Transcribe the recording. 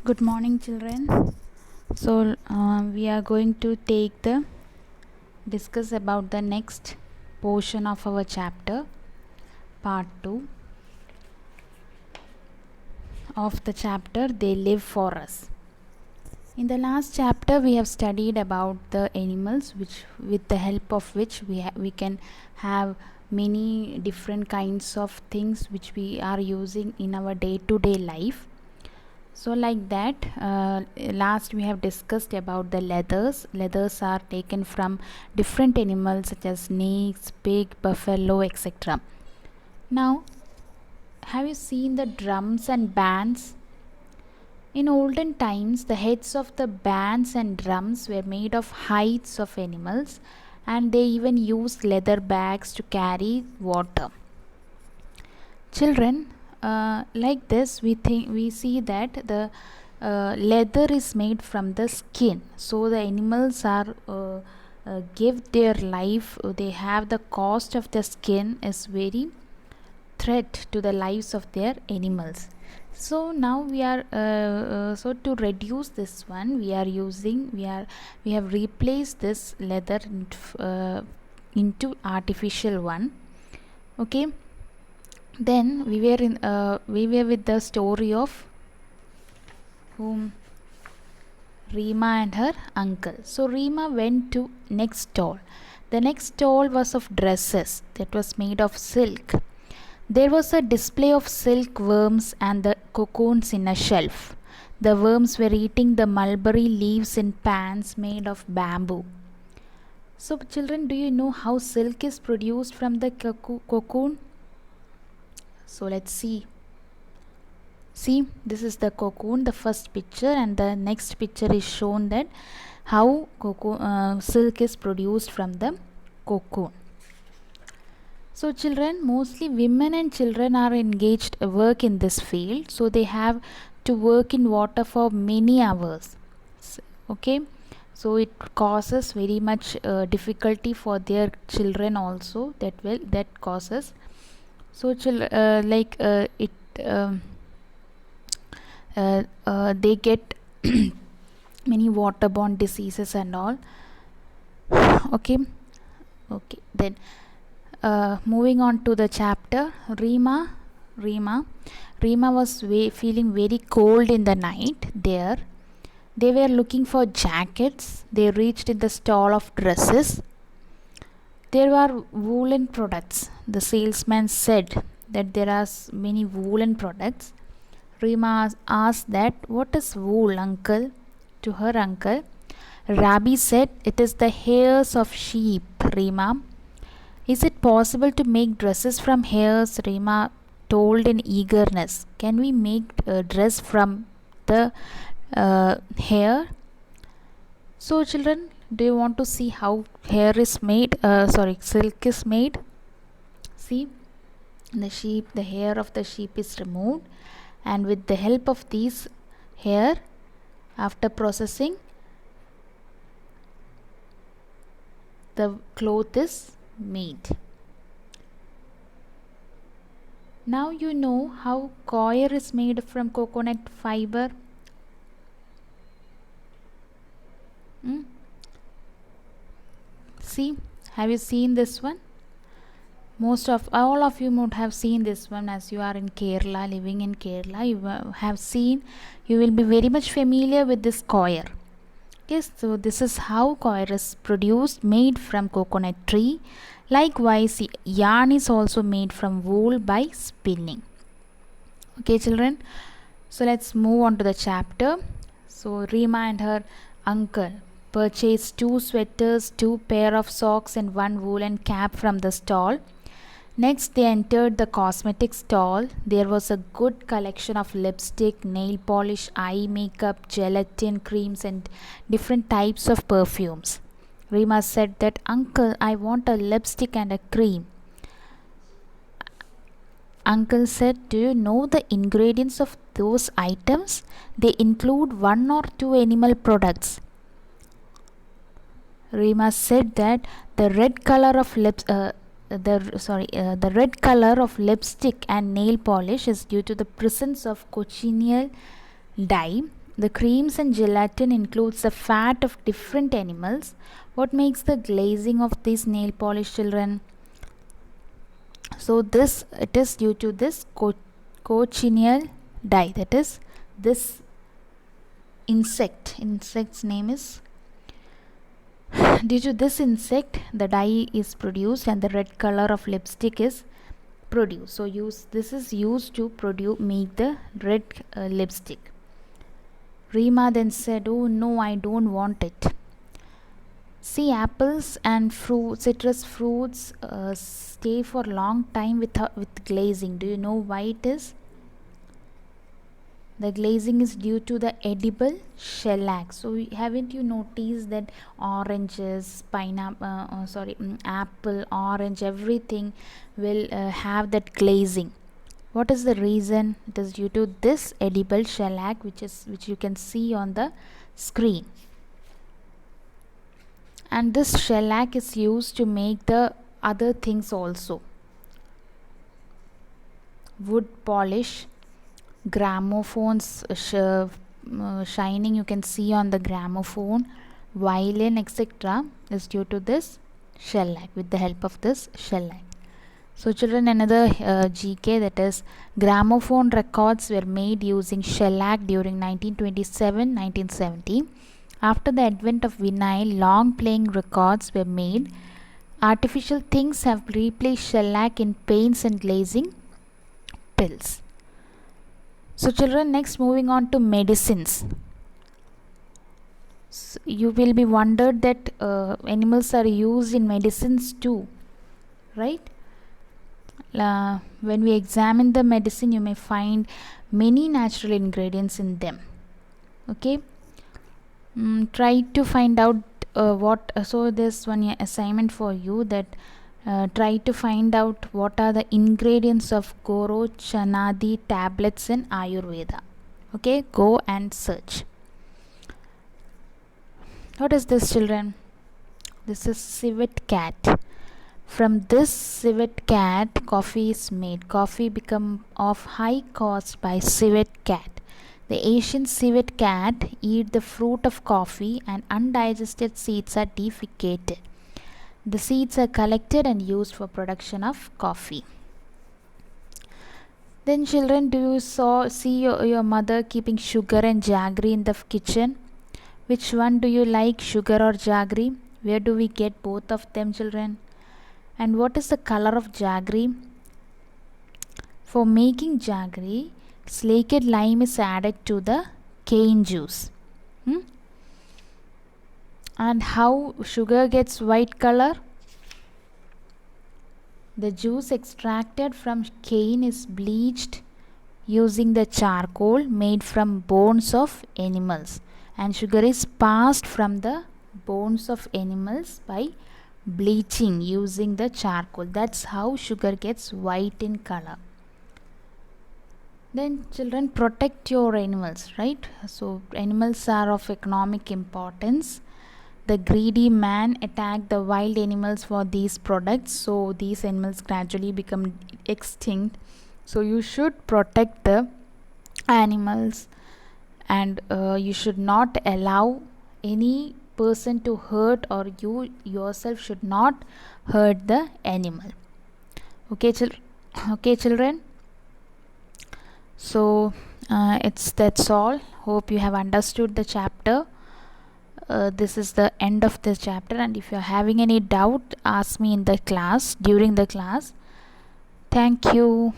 Good morning, children. So, we are going to discuss about the next portion of our chapter, part 2 of the chapter They Live for Us. In the last chapter, we have studied about the animals, which, with the help of which we can have many different kinds of things which we are using in our day-to-day life. So like that, last we have discussed about the leathers are taken from different animals such as snakes, pig, buffalo, etc. Now, have you seen the drums and bands? In olden times, the heads of the bands and drums were made of hides of animals, and they even used leather bags to carry water. Children, like this, we see that the leather is made from the skin. So the animals are give their life. They have the cost of the skin is very threat to the lives of their animals. So now we are so to reduce this one, we have replaced this leather into artificial one. Okay. Then we were with the story of whom Rima and her uncle. So Rima went to next stall. The next stall was of dresses that was made of silk. There was a display of silk worms and the cocoons in a shelf. The worms were eating the mulberry leaves in pans made of bamboo. So children, do you know how silk is produced from the cocoon? So let's see. See, this is the cocoon, the first picture, and the next picture is shown that how silk is produced from the cocoon. So children, mostly women and children are engaged work in this field, so they have to work in water for many hours. Okay, so it causes very much difficulty for their children also. That causes. So they get many waterborne diseases and all. Okay. Then moving on to the chapter, Rima was feeling very cold in the night. They were looking for jackets. They reached in the stall of dresses. There were woolen products. The salesman said that there are many woolen products. Rima asked that, "What is wool, uncle?" to her uncle. Rabbi said, "It is the hairs of sheep, Rima." "Is it possible to make dresses from hairs?" Rima told in eagerness. "Can we make a dress from the hair?" So children, do you want to see how silk is made? See, the hair of the sheep is removed, and with the help of these hair, after processing, the cloth is made. Now you know how coir is made from coconut fiber. See, have you seen this one? All of you would have seen this one, as you are in Kerala, living in Kerala. You will be very much familiar with this coir. Yes, so this is how coir is produced, made from coconut tree. Likewise, yarn is also made from wool by spinning. Okay, children. So let's move on to the chapter. So Rima and her uncle purchased 2 sweaters, 2 pair of socks, and 1 woolen cap from the stall. Next, they entered the cosmetic stall. There was a good collection of lipstick, nail polish, eye makeup, gelatin creams, and different types of perfumes. Rima said that, "Uncle, I want a lipstick and a cream." Uncle said, "Do you know the ingredients of those items? They include 1 or 2 animal products." Rima said that the red color of the red color of lipstick and nail polish is due to the presence of cochineal dye, The creams and gelatin includes the fat of different animals. What makes the glazing of this nail polish, children? So this, it is due to this cochineal dye, that is this insect's name is, due to this insect the dye is produced and the red color of lipstick is produced. So this is used to make the red lipstick. Rima then said, "Oh no, I don't want it." See, apples and citrus fruits stay for a long time with glazing. Do you know why it is? The glazing is due to the edible shellac. So haven't you noticed that oranges, apple, orange, everything will have that glazing? What is the reason? It is due to this edible shellac, which you can see on the screen. And this shellac is used to make the other things also. Wood polish, gramophones shining you can see on the gramophone, violin, etc. is due to this shellac, with the help of this shellac. So children, another GK, that is gramophone records were made using shellac during 1927-1970. After the advent of vinyl, long playing records were made. Artificial things have replaced shellac in paints and glazing pills. So children, next moving on to medicines. So you will be wondered that animals are used in medicines too, right? When we examine the medicine, you may find many natural ingredients in them. Okay. Try to find out so there's one assignment for you, that try to find out what are the ingredients of Goro Chanadi tablets in Ayurveda. Okay, go and search. What is this, children? This is civet cat. From this civet cat, coffee is made. Coffee become of high cost by civet cat. The Asian civet cat eat the fruit of coffee and undigested seeds are defecated. The seeds are collected and used for production of coffee. Then children, do you see your mother keeping sugar and jaggery in the kitchen? Which one do you like, sugar or jaggery? Where do we get both of them, children? And what is the color of jaggery? For making jaggery, slaked lime is added to the cane juice. And how sugar gets white color? The juice extracted from cane is bleached using the charcoal made from bones of animals, and sugar is passed from the bones of animals by bleaching using the charcoal. That's how sugar gets white in color. Then children, protect your animals, right? So animals are of economic importance. The greedy man attacked the wild animals for these products, so these animals gradually become extinct. So you should protect the animals, and you should not allow any person to hurt, or you yourself should not hurt the animal. Okay, children. So that's all. Hope you have understood the chapter. This is the end of this chapter, and if you are having any doubt, ask me in the class, during the class. Thank you.